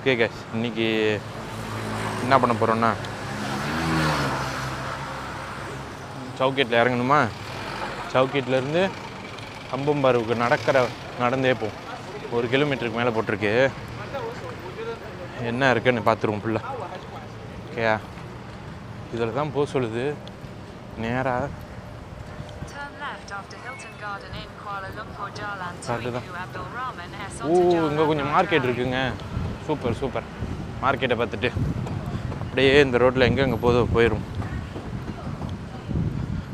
Okay guys, இன்றைக்கி என்ன பண்ண போகிறோன்னா சவுக்கேட்டில் இறங்கணுமா. சவுக்கேட்லேருந்து கம்பம் பாருவுக்கு நடந்தே போகும். 1 கிலோமீட்டருக்கு மேலே போட்டிருக்கு. என்ன இருக்குன்னு பார்த்துருவோம் ஃபுல்லாக. ஓகேயா, இதில் தான் போக சொல்லுது நேராக. இங்கே கொஞ்சம் மார்க்கெட் இருக்குங்க. Super super. மார்க்கெட்டை பார்த்துட்டு அப்படியே இந்த ரோட்டில் எங்கே போயிடும்.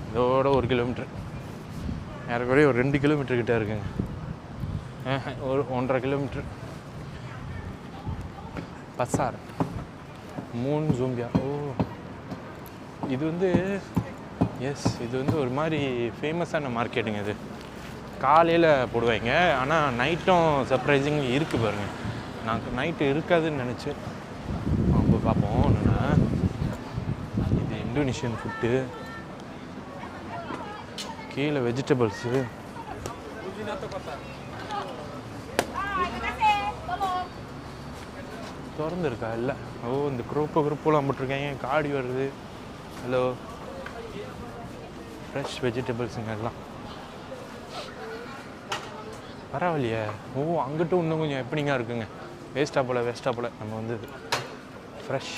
இதோட 1 கிலோமீட்டர், ஏறக்குறைய ஒரு 2 கிலோமீட்டர் கிட்டே இருக்குங்க. ஒரு 1.5 கிலோமீட்டர். பசார் மூன் ஜூம்பியா. இது வந்து ஒரு மாதிரி ஃபேமஸான மார்க்கெட்டுங்க. இது காலையில் போடுவாங்க, ஆனால் நைட்டும் சர்ப்ரைசிங் இருக்குது பாருங்கள். நான் நைட்டு இருக்காதுன்னு நினச்சேன். அப்போ பார்ப்போம். என்னென்னா இது இந்தோனேஷியன் ஃபுட்டு, கீழே வெஜிடபிள்ஸு. திறந்துருக்கா? இல்லை. இந்த குரூப்பெலாம் போட்டிருக்காங்க. காடி வருது. ஹலோ, ஃப்ரெஷ் வெஜிடபிள்ஸுங்க எல்லாம். பரவாயில்லையே. அங்கிட்டும் இன்னும் கொஞ்சம் எப்படிங்க இருக்குங்க. வேஸ்ட்டாக போல் நம்ம வந்து ஃப்ரெஷ்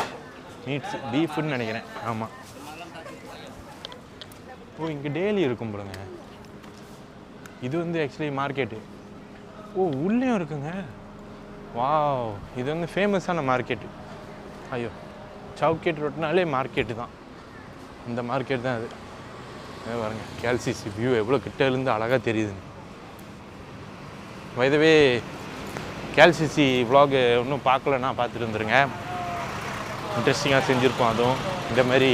மீட்ஸ், பீஃப்னு நினைக்கிறேன். ஆமாம். இங்கே டெய்லி இருக்கும் போலுங்க. இது வந்து ஆக்சுவலி மார்க்கெட்டு. உள்ளேயும் இருக்குங்க. வாவ், இது வந்து ஃபேமஸான மார்க்கெட்டு. ஐயோ, சவுக்கேட் ரோட்னாலே மார்க்கெட்டு தான். இந்த மார்க்கெட் தான் அது. பாருங்க, கேல்சிசி வியூ எவ்வளோ கிட்டேருந்து அழகாக தெரியுதுங்க. வைதவே கேல்சிசி விலாகு இன்னும் பார்க்கலன்னா பார்த்துட்டு வந்துருங்க. இன்ட்ரெஸ்டிங்காக செஞ்சுருப்போம். அதுவும் இந்த மாதிரி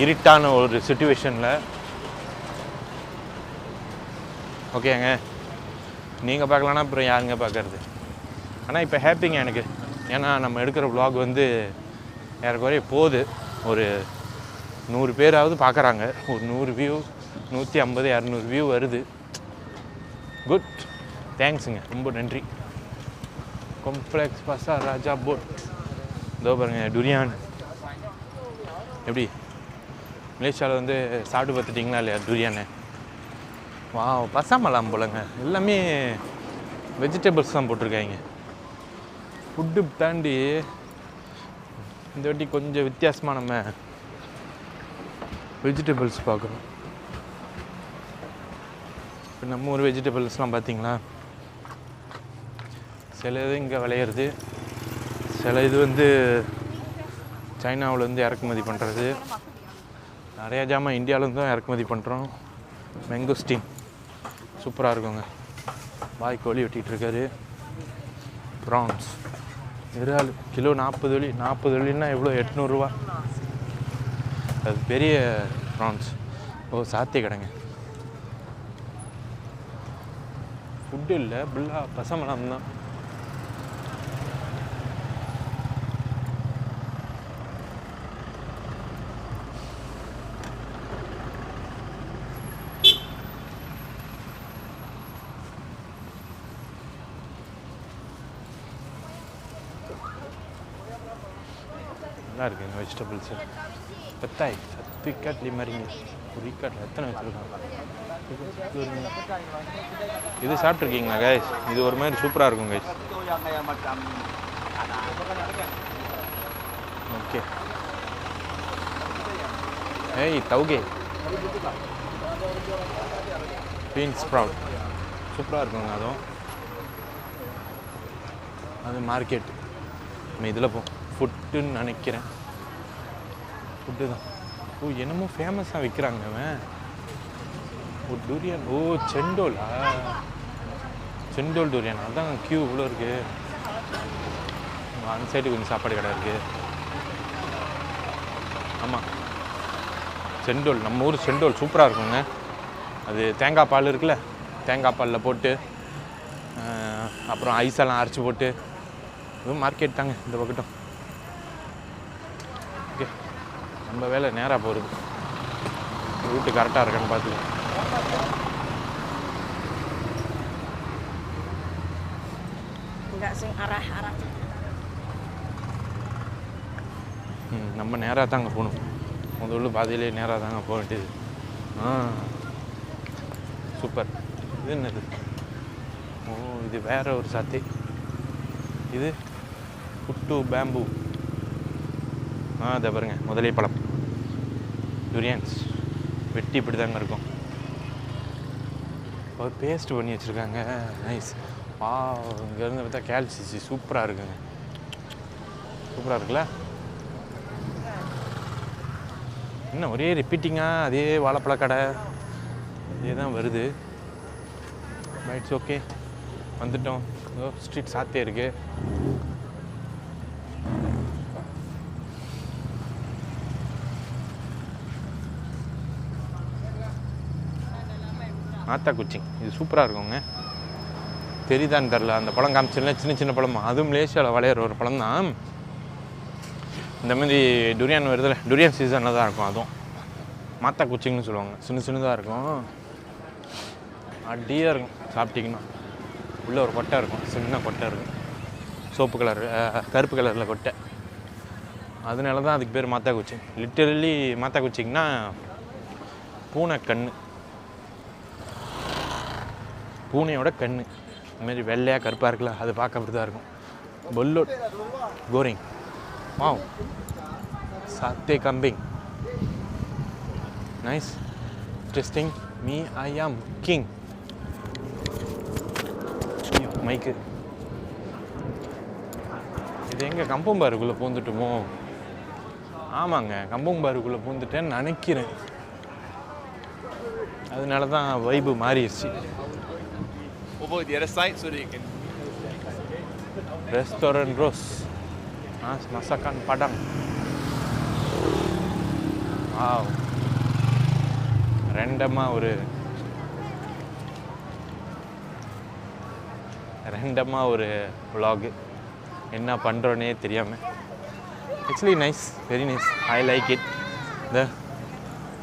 இருட்டான ஒரு சிச்சுவேஷனில். ஓகேங்க, நீங்கள் பார்க்கலன்னா அப்புறம் யாருங்க பார்க்குறது. ஆனால் இப்போ ஹாப்பிங்க எனக்கு. ஏன்னா நம்ம எடுக்கிற விலாக் வந்து ஏறக்குறைய போகுது. ஒரு 100 பேராவது பார்க்குறாங்க. ஒரு 100 வியூ, 150, 200 வியூ வருது. குட், தேங்க்ஸுங்க, ரொம்ப நன்றி. காம்ப்ளெக்ஸ் பசார் ராஜா போட். இதோ பாருங்க, டுரியான். எப்படி மலேசியாவில் வந்து சாப்பிட்டு பார்த்துட்டிங்களா இல்லையா டுரியானு? பசாமலாம் போலங்க. எல்லாமே வெஜிடபிள்ஸ் தான் போட்டிருக்காங்க. ஃபுட்டு தாண்டி இந்த வாட்டி கொஞ்சம் வித்தியாசமாக நம்ம வெஜிடபிள்ஸ் பார்க்குறோம். இப்போ நம்ம ஊர் வெஜிடபிள்ஸ்லாம் பார்த்திங்களா, சில இது இங்கே விளையிறது, சில இது வந்து சைனாவிலேருந்து இறக்குமதி பண்ணுறது. நிறையா ஜாமான் இந்தியாவிலேருந்து தான் இறக்குமதி பண்ணுறோம். மேங்கோஸ்டீன் சூப்பராக இருக்குங்க. கோழி வெட்டிகிட்டு இருக்காரு. ப்ரான்ஸ், இறால் கிலோ 40 வெள்ளி. 40 வெள்ளின்னா எவ்வளோ? 800 ரூபா. அது பெரிய ப்ரான்ஸ். சாத்திய கடைங்க. ஃபுட்டு இல்லை, ஃபுல்லாக பசமலாம் தான். நல்லா இருக்குங்க வெஜிடபிள்ஸு. பெத்தாய் 10 இக்காட் 5 மாதிரிங்க. ஒரு இக்காட்டில் எத்தனை வச்சுருக்காங்க? இது சாப்பிட்ருக்கீங்களா கைஸ்? இது ஒரு மாதிரி சூப்பராக இருக்கும் கைஸ். ஓகே. தௌகே பீன்ஸ் ஸ்ப்ரவுட் சூப்பராக இருக்குங்க. அதுவும் அது மார்க்கெட். நம்ம இதில் ஃபுட்டுன்னு நினைக்கிறேன். ஃபுட்டு தான். என்னமோ ஃபேமஸாக விற்கிறாங்க அவன். டுரியான். செண்டோலா? Cendol durian. அதுதான் க்யூ இவ்வளோ இருக்குது. அந்த சைடு கொஞ்சம் சாப்பாடு கடை இருக்குது. ஆமாம், செண்டோல். நம்ம ஊர் செண்டோல் சூப்பராக இருக்குங்க. அது தேங்காய் பால் இருக்குல்ல, தேங்காய் பாலில் போட்டு அப்புறம் ஐஸெல்லாம் அரைச்சி போட்டு. இதுவும் மார்க்கெட் தாங்க இந்த பக்கட்டும். ஓகே, நம்ம வேலை நேராக போகிறது. ரூட்டு கரெக்டாக இருக்கான்னு பார்த்துக்கலாம். Enggak sing arah-arah. நம்ம நேராக தாங்க போகணும். முதல்ல பாதையிலே நேராக தாங்க போக வேண்டியது. சூப்பர். இது என்னது? ஓ, இது வேற ஒரு சாத்தி. இது புட்டு பேம்பு. இதை பாருங்க, முதலே பழம். டுரியன்ஸ் வெட்டி இப்படி தாங்க இருக்கும். ஒரு பேஸ்ட் பண்ணி வச்சுருக்காங்க. நைஸ். இங்கேருந்து பார்த்தா கேல்சிசி சூப்பராக இருக்குங்க. சூப்பராக இருக்குல்ல? என்ன ஒரே ரிப்பீட்டிங்காக அதே வாழைப்பழ கடை இதே தான் வருது. இட்ஸ் ஓகே, வந்துட்டோம். ஸ்ட்ரீட் சாத்தே இருக்குது. ஆத்தா குச்சிங் இது சூப்பராக இருக்குங்க. தெரியுதான்னு தெரில, அந்த பழம் காமிச்சிடல. சின்ன சின்ன பழமா, அதுவும் மலேசியாவில் விளையிற ஒரு பழம் தான். இந்தமாரி டுரியான் வருதுல்ல, டுரியான் சீசனில் தான் இருக்கும். அதுவும் மாத்தா குச்சிங்னு சொல்லுவாங்க. சின்ன சின்னதாக இருக்கும், அடியாக இருக்கும். சாப்பிட்டிங்கன்னா உள்ளே ஒரு கொட்டை இருக்கும், சின்ன கொட்டை இருக்கும். சோப்பு கலர், கருப்பு கலரில் கொட்டை. அதனால தான் அதுக்கு பேர் மாத்தா குச்சிங். லிட்டரலி மாத்தா குச்சிங்னா பூனை கண்ணு, பூனையோட கண்ணு. இதுமாரி வெள்ளையாக கருப்பாக இருக்குல்ல, அது பார்க்க அப்படி தான் இருக்கும். பொல்லோட் கோரிங். வாவ், சாத்தே கம்பிங். Nice, interesting. Me I am king. மைக்கு இது எங்கே கம்பம் பாருக்குள்ளே பூந்துட்டுமோ? ஆமாங்க, கம்பம் பாருக்குள்ளே பூந்துட்டேன்னு நினைக்கிறேன். அதனால தான் வைபு மாறிடுச்சு. Restoran Ros, masakan Padang. Wow, ரேண்டமாக ஒரு vlog. என்ன பண்ணுறோன்னே தெரியாமல். Actually nice, very nice. I like it.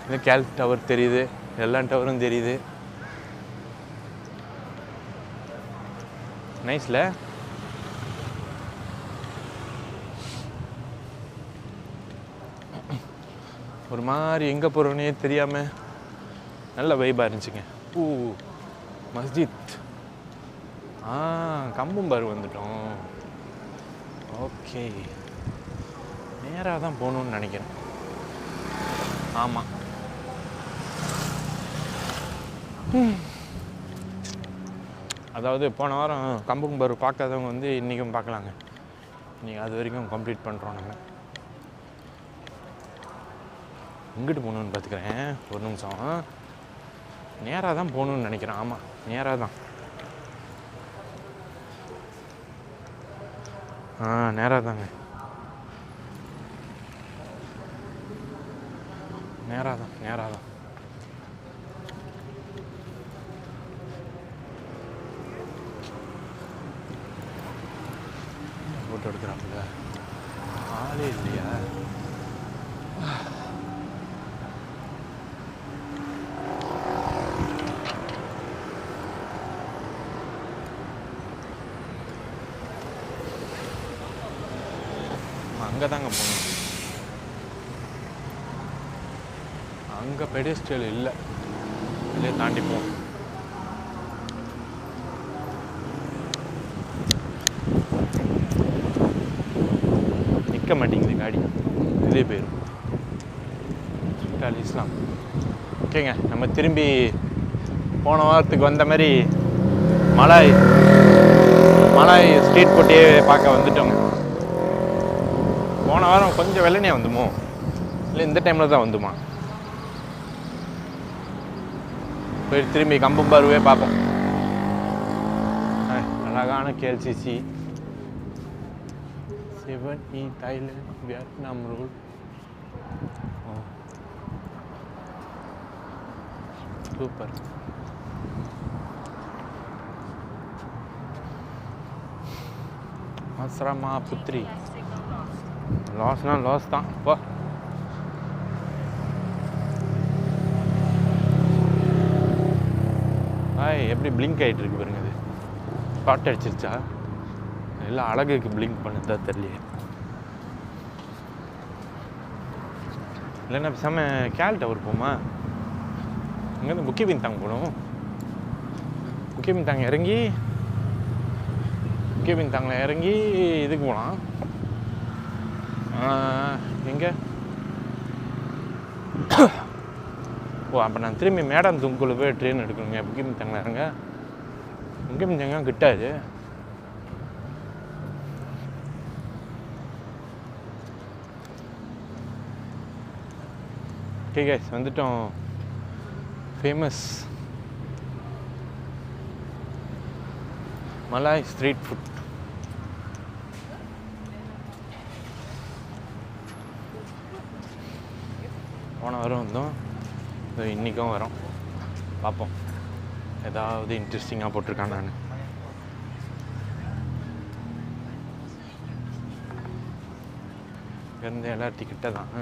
இந்த கேல் டவர் தெரியுது, எல்லா டவரும் தெரியுது. நைஸில். ஒரு மாதிரி எங்கே போகிறோன்னே தெரியாமல் நல்ல வைபாக இருந்துச்சுங்க. மஸ்ஜித். கம்பம் பாரு வந்துட்டோம். ஓகே, நேராக தான் போகணுன்னு நினைக்கிறேன். ஆமாம். அதாவது போன வாரம் கம்பம் பாரு பார்க்காதவங்க வந்து இன்றைக்கும் பார்க்கலாங்க. இன்றைக்கி அது வரைக்கும் கம்ப்ளீட் பண்ணுறோம். நம்ம எங்கிட்டு போகணுன்னு பார்த்துக்கிறேன், ஒரு நிமிஷம். நேராக தான் போகணுன்னு நினைக்கிறேன். ஆமாம், நேராக தான். நேராக தாங்க, நேராக தான். ஃபோட்டோ எடுக்கிறாப்புல ஆளே இல்லையா? அங்கே தாங்க போகணும். அங்கே பெடிஸ்ட்ரியல் இல்லை, இல்லையே தாண்டி போவோம். நிற்க மாட்டேங்குது காடி, இதே போயிடும். இஸ்லாம். ஓகேங்க, நம்ம திரும்பி போன வாரத்துக்கு வந்த மாதிரி மலாய் ஸ்ட்ரீட் ஃபுட்டே பார்க்க வந்துட்டோங்க. போன வாரம் கொஞ்சம் வெள்ளனையாக வந்துமோ, இல்லை இந்த டைமில் தான் வந்துமா? போய் திரும்பி கம்பம் பாருவே பார்ப்போம். அழகான KLCC. 7E Thailand Vietnam roll. Super. ஆஸ்ரமா புத்ரி. லாஸ்னா லாஸ் தான். இப்போ எப்படி பிளிங்க் ஆகிட்டு இருக்கு பாருங்க. அது ஸ்பாட் அடிச்சிருச்சா எல்லாம் அழகுக்கு பிளிங்க் பண்ணுதா தெரியலையே. இல்லைன்னா பேசாமல் கேல் டவர் போமா. இங்கேருந்து புக்கி பின்தாங்க போகணும். புக்கி பின்தாங்க இறங்கி புக்கி பின்தாங்கில் இறங்கி இதுக்கு போகலாம். எங்கே? ஓ, அப்போ நான் திரும்பி மேடம் துங்குள்ள போய் ட்ரெயின் எடுக்கணுங்க. புக்கி பின்தாங்கில் இறங்க. புக்கி பின்தாங்க கிட்டாது. ஓகே கைஸ், வந்துட்டோம். Famous Malay street food. போன வாரம் வந்தோம், இன்றைக்கும் வரோம். பார்ப்போம் ஏதாவது இன்ட்ரெஸ்டிங்காக போட்டிருக்கான். நான் இருந்து எல்லாம் டிக்கெட்டை தான்.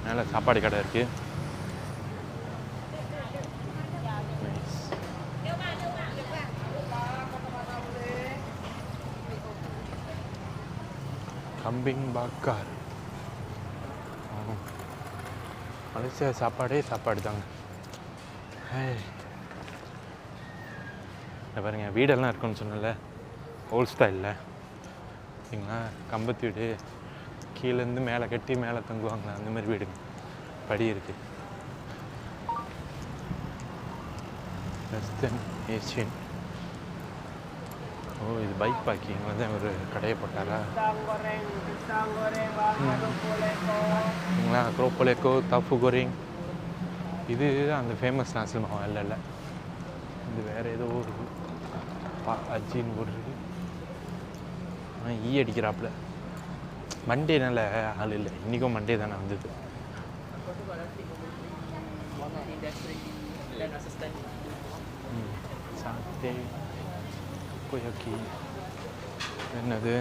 மேலே சாப்பாடு கடை இருக்குது. கம்பிங் பாக்கார். மலேசியா சாப்பாடே சாப்பாடு தாங்க. பாருங்க, வீடெல்லாம் இருக்குன்னு சொன்னல, ஓல்ட் ஸ்டைலில். சரிங்களா, கம்பத்து வீடு, கீழேருந்து மேலே கட்டி மேலே தங்குவாங்களா, அந்த மாதிரி வீடு. படி இருக்குது. Western Asian. ஓ, இது பைக் பார்க்கிங் வந்து ஒரு கடையை போட்டாரா? க்ரோப்போலேக்கோ, தஃபு கோரிங். இது அந்த ஃபேமஸ் நாசில் மாவா? இல்லை, இது வேறு ஏதோ ஒரு அஜின்னு ஒரு ஈ அடிக்கிறாப்புல. மண்டேனால ஆள் இல்லை. இன்றைக்கும் மண்டே தானே வந்தது. சாத்தே கோயாக்கி என்னது?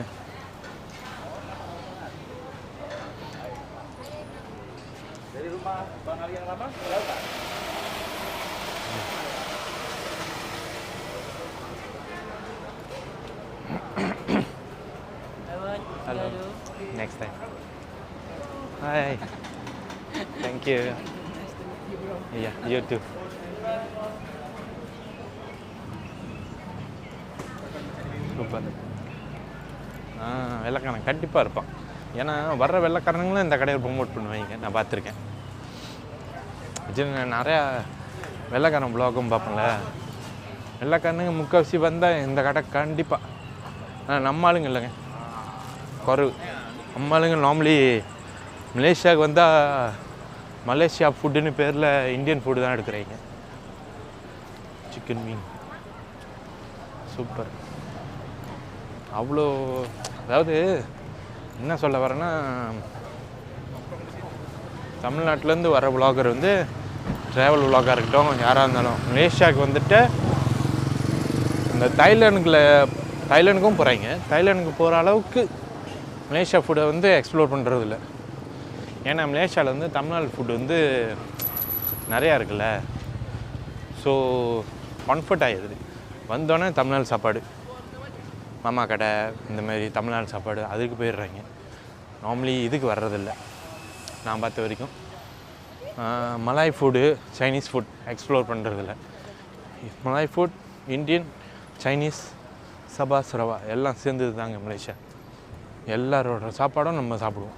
Hello. Next time. Hi. Thank you. Nice to meet you, bro. Yeah, you too. Super. வெள்ளைக்காரன் கண்டிப்பாக இருப்பான். ஏன்னா வர்ற வெள்ளைக்காரங்களும் இந்த கடையை ப்ரொமோட் பண்ணுவாங்க, நான் பார்த்துருக்கேன். நிறையா வெள்ளைக்காரன் ப்ளாகும் பார்ப்பேன்ல, வெள்ளைக்காரனுங்க முக்கால்வாசி வந்தால் இந்த கடை கண்டிப்பாக. நம்ம ஆளுங்க இல்லைங்க, குறைவு. நம்ம ஆளுங்க நார்மலி மலேசியாவுக்கு வந்தால் மலேசியா ஃபுட்டுன்னு பேரில் இந்தியன் ஃபுட்டு தான் எடுக்கிறீங்க. சிக்கன் மீன் சூப்பர். அவ்வளோ, அதாவது என்ன சொல்ல வரேன்னா, தமிழ்நாட்டிலேருந்து வர விலாகர் வந்து ட்ராவல் விலாகாக இருக்கட்டும், யாராக இருந்தாலும் மலேசியாவுக்கு வந்துட்டு இந்த தாய்லாண்டுக்கும் போகிறாங்க. தாய்லாண்டுக்கு போகிற அளவுக்கு மலேசியா ஃபுட்டை வந்து எக்ஸ்ப்ளோர் பண்ணுறதில்ல. ஏன்னா மலேசியாவில் வந்து தமிழ்நாடு ஃபுட்டு வந்து நிறையா இருக்குல்ல. ஸோ கம்ஃபர்ட் ஆகிடுது. வந்தோடனே தமிழ்நாடு சாப்பாடு, மாமா கடை, இந்த மாதிரி தமிழ்நாடு சாப்பாடு, அதுக்கு போயிடுறாங்க. நார்மலி இதுக்கு வர்றதில்ல நான் பார்த்த வரைக்கும். Malay food, Chinese food explore பண்ணுறதில்ல. Malay food, Indian, Chinese, Sabah Sarawak எல்லாம் சேர்ந்தது தாங்க மலேசியா. எல்லாரோட சாப்பாடும் நம்ம சாப்பிடுவோம்.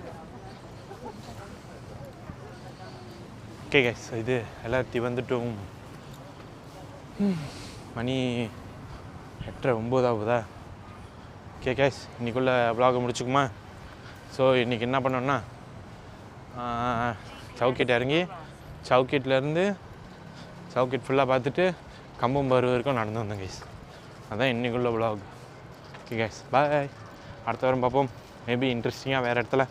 ஓகே கைஸ், இது எல்லாத்தையும் வந்துட்டும். மணி 8:09 ஆகுதா? ஓகே கைஸ், இன்றைக்குள்ளே விலாகை முடிச்சுக்குமா? ஸோ இன்றைக்கி என்ன பண்ணோன்னா, சவுக்கிட் இறங்கி சவுக்கிட்லேருந்து சவுக்கிட் ஃபுல்லாக பார்த்துட்டு கம்பம் பாரு வரைக்கும் நடந்து வந்தேன் கைஸ். அதுதான் இன்றைக்குள்ள விலாக். ஓகே கைஸ், பாய். அடுத்த வாரம் பார்ப்போம். மேபி இன்ட்ரெஸ்டிங்காக வேறு இடத்துல